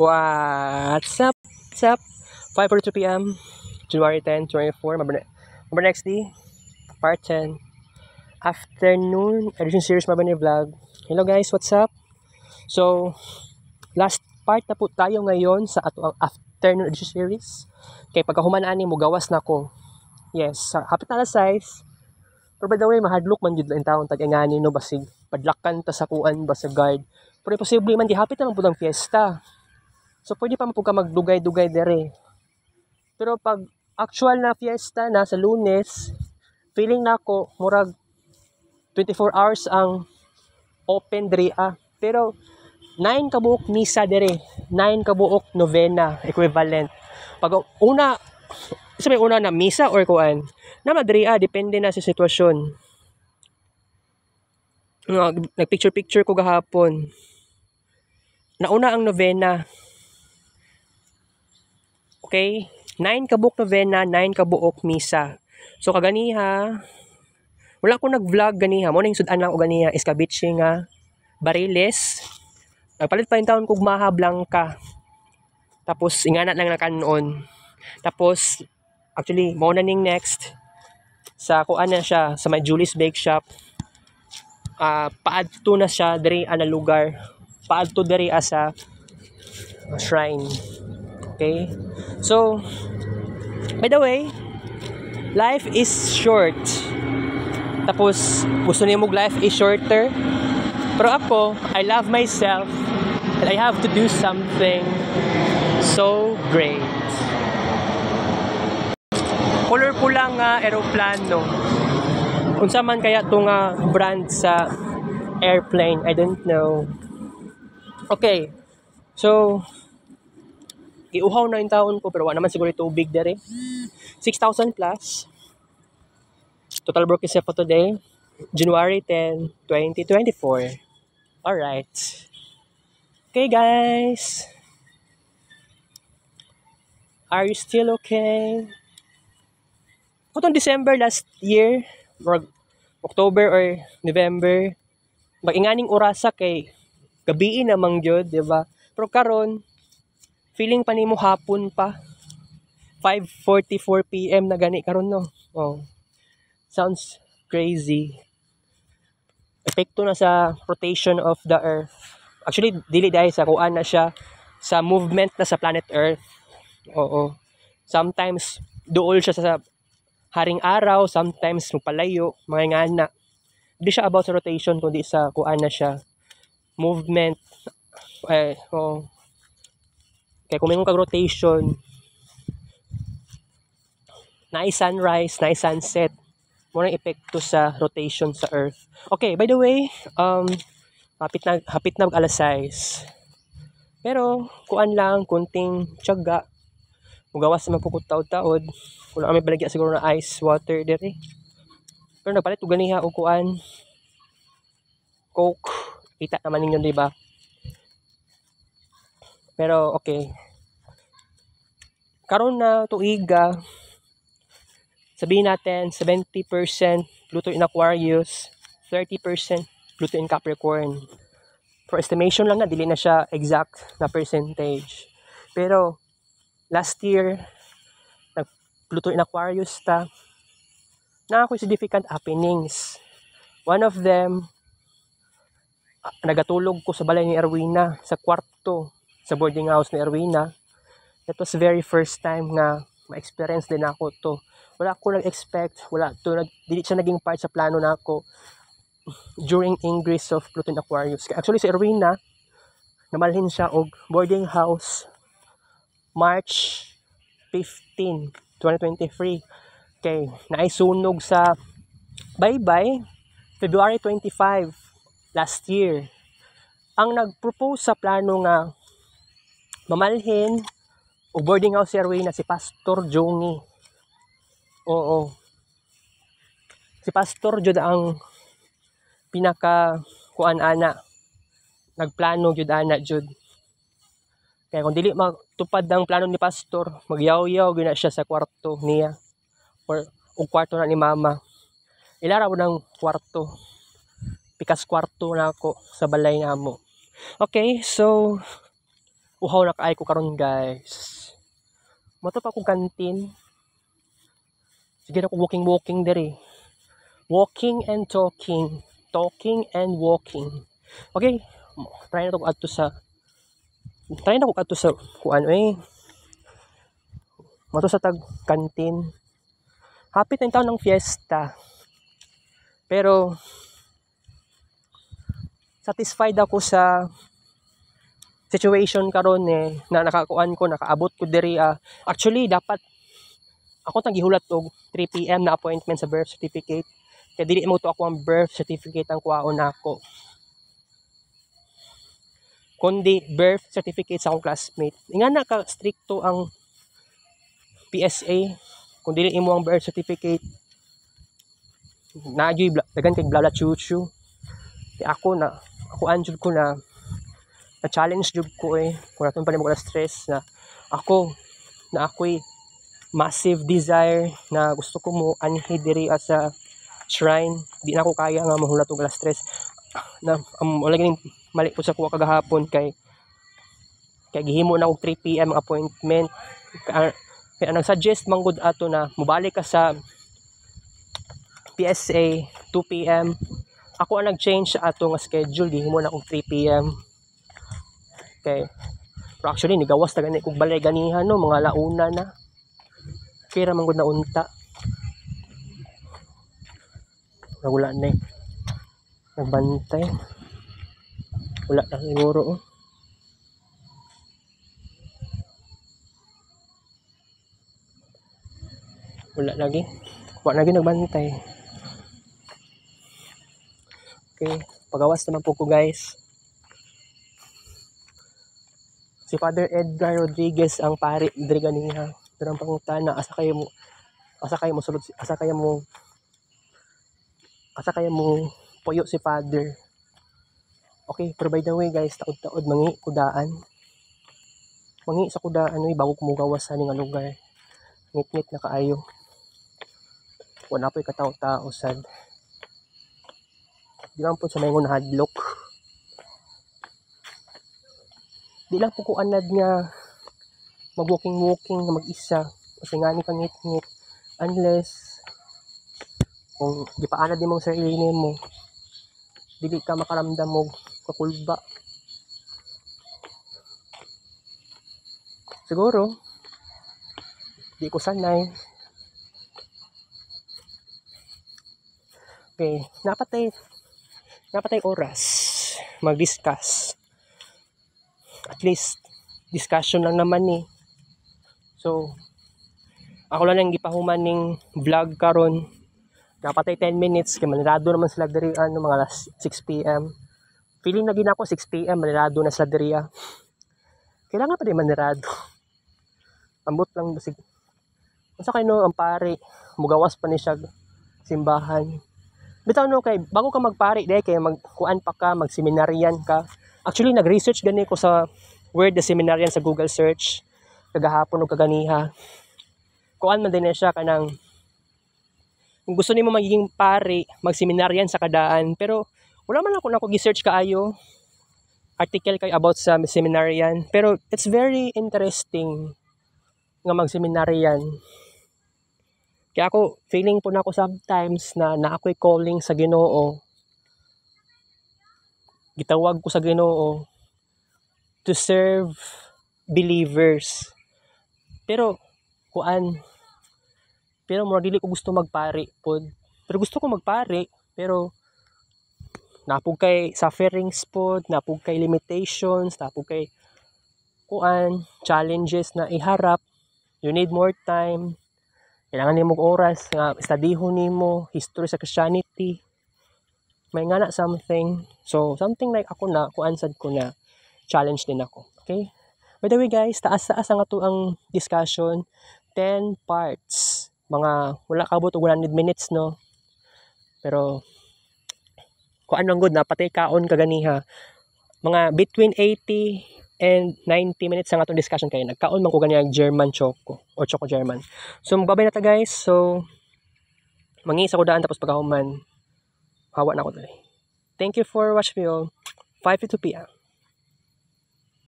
What's up? What's up? 5:42 p.m. January 10, 24. Mabar next day, part 10. Afternoon edition series Mabane vlog. Hello guys, what's up? So, last part na po tayo ngayon sa ato ang afternoon edition series. Kay pagkahuman ani mo gawas na ko. Yes, hapit na alas 6. Pero by the way, mahadlok man jud lang taon tag-ingani no basig padlakan ta sa kuan ba sa guard. Pero posible man di hapit naman pud ang fiesta. So, pwede pa po ka magdugay-dugay dere. Pero pag actual na fiesta na sa Lunes, feeling na ako, murag 24 hours ang open dere. Pero, 9 kabuok misa dere. 9 kabuok novena, equivalent. Pag sabi una na misa or kuan, na madre depende na sa sitwasyon. Nagpicture-picture ko gahapon. Nauna ang novena. Okay? 9 kabuok novena, 9 kabuok misa. So kaganiha, wala ko nag-vlog ganiha. Mo ning sudan lang ko ganiha, Escabeche nga Bariles. Nagpalit pa yung taon kog Maha Blanca. Tapos ingana lang nakanon. Tapos actually mo na ning next sa kuan na siya sa may Julie's Bake Shop. Paadto na siya diri ana lugar. Paadto diri sa shrine. Okay? So, by the way, life is short. Tapos, gusto niyo mong life is shorter. Pero ako, I love myself and I have to do something so great. Colorful lang nga aeroplano. Unsa man kaya itong brand sa airplane? I don't know. Okay. So, giuhaw na yung taon ko pero wala naman siguro tubig dere. 6,000 plus. Total broke is for today, January 10, 2024. Alright. Okay guys. Are you still okay? Kung December last year, or October or November, mag-inganing orasa kay gabi namang jud, di ba? Pero karon feeling pa nimo hapon pa. 5:44 PM na gani karon no. Oh. Sounds crazy. Epekto na sa rotation of the earth. Actually, dili dahil sa kuan na siya sa movement na sa planet Earth. Oo. Sometimes duol siya sa haring araw, sometimes magpalayo, mga ngana. Hindi siya about sa rotation kundi sa kuan na siya movement. Oh. Kaya kung mayroong kag-rotation, na sunrise, na sunset, muna epekto sa rotation sa Earth. Okay, by the way, hapit na mag-alas 6. Pero, kuan lang, kunting tiyaga. Mugawas naman po taod-taod. Kung may balagya siguro na ice water dere. Pero nagpalit ko ganiha o kuan. Coke. Kita naman ninyo, di ba? Pero, okay. Karon na tuiga, sabihin natin, 70% Pluto in Aquarius, 30% Pluto in Capricorn. For estimation lang na, dili na siya exact na percentage. Pero, last year, Pluto in Aquarius ta, na ako significant happenings. One of them, nagatulog ko sa balay ni Erwina, sa kwarto, sa boarding house ni Erwina. It was very first time na ma-experience din ako to. Wala ako nag-expect, dili siya naging part sa plano na ako during ingress of Pluto in Aquarius. Actually, si Erwina, namalhin siya og boarding house March 15, 2023. Okay, naisunog sa bye-bye February 25 last year. Ang nag-propose sa plano nga mamalhin o boarding house si Erwina si Pastor Jongi. Oo. Si Pastor jud ang pinaka kuan ana nagplano jud ana jud. Kaya kung dili matupad ang plano ni Pastor, magyaw-yaw gyud na siya sa kwarto niya or kwarto na ni Mama. Ilara mo ng kwarto. Pikas kwarto na ako sa balay namo. Okay, so Uhaw na kaay ko karon guys. Mato pa akong kantin. Sige na ko walking dere. Walking and talking. Talking and walking. Okay, try na ko adto sa kuan mato sa tag kantin. Hapit na taon ng fiesta. Pero satisfied ako sa situation karon na nakaabot ko diri. Actually dapat ako gihulat og 3 PM na appointment sa birth certificate. Kaya dili mo to ako ang birth certificate ang kuhaon nako. Kundi birth certificate sa akong classmate. Nga na ka stricto ang PSA. Kung dili imo ang birth certificate, nagyoy dagan kay bla chuchu. Kaya ako anjud ko na challenge jud ko kung naton pa nimo ko na stress na ako'y massive desire na gusto ko mo anhi diri sa shrine. Di na ako kaya nga mahulat og stress na wala ganing mali po sa kuha kagahapon kay gihimo na og 3 PM appointment. Kaya nag-suggest manggod ato na mubalik ka sa PSA 2 PM. Ako ang nag-change sa ato nga schedule, gihimo na og 3 PM. Okay. Pero actually nigawas ta gani kog balay ganihan no, mga launa na. Kira manggod na unta. Wala na nagbantay. Wala na siguro wala lagi nagbantay. Okay, pagawas naman po ko guys. Si Father Edgar Rodriguez ang pari diri ganiha. Pero ang pangutana asa kayo mo puyo si Father. Okay, pero by the way guys, taod mangi sa kudaan bago ko mugawas sa ning lugar. Ngit na kaayo. Wala po'y katao-tao sad. Di lang po sa may hadlok. Di lang po ko anad nga mag-walking na mag-isa. Kasi nga ni kangit-ngit. Unless kung di pa anad din mong sarili mo, dili ka makaramdam mo kakulba. Siguro, di ko sanay. Okay, napatay oras mag-discuss. At least discussion lang naman So ako lang ang gipahuman ning vlog karon. Napatay 10 minutes kay manirado naman sila diri mga 6 PM. Feeling na ginako 6 PM manirado na sila diri. Kailangan pa din manirado. Ambot lang basig. Unsa kay no ang pare mugawas pa ni siya simbahan. Bitaw no kay bago ka magpari kay magkuan pa ka, magseminaryan ka. Actually nag-research gani ko sa word the seminaryan sa Google search kagahapon o kaganiha. Kuan man din siya kanang kung gusto nimo magiging pari, magseminaryan sa kadaan. Pero wala man ako gi-search kaayo article kay about sa seminaryan. Pero it's very interesting nga magseminaryan. Kaya ako, feeling po na ako sometimes na ako'y calling sa Ginoo. Gitawag ko sa Ginoo to serve believers. Pero mura dili ko gusto magpari pod. Pero gusto ko magpari, pero napug kay sufferings pod, napug kay limitations, napug kay challenges na iharap. You need more time. Kailangan nimo oras nga studihon nimo history sa Christianity. May nga na something. So something like ako na kuansad ko na challenge din ako. Okay? By the way guys, taas ang ato ang discussion. 10 parts. Mga wala kabot og 100 minutes no. Pero kuan lang good na patay kaon kaganiha. Mga between 80 and 90 minutes ang atong discussion kay nagkaon man ko gani ang German choco or choco German. So magbabay na ta guys. So mangi sa kudaan tapos pagkahuman hawa na ko dali. Thank you for watching me all. 5 to 2 PM.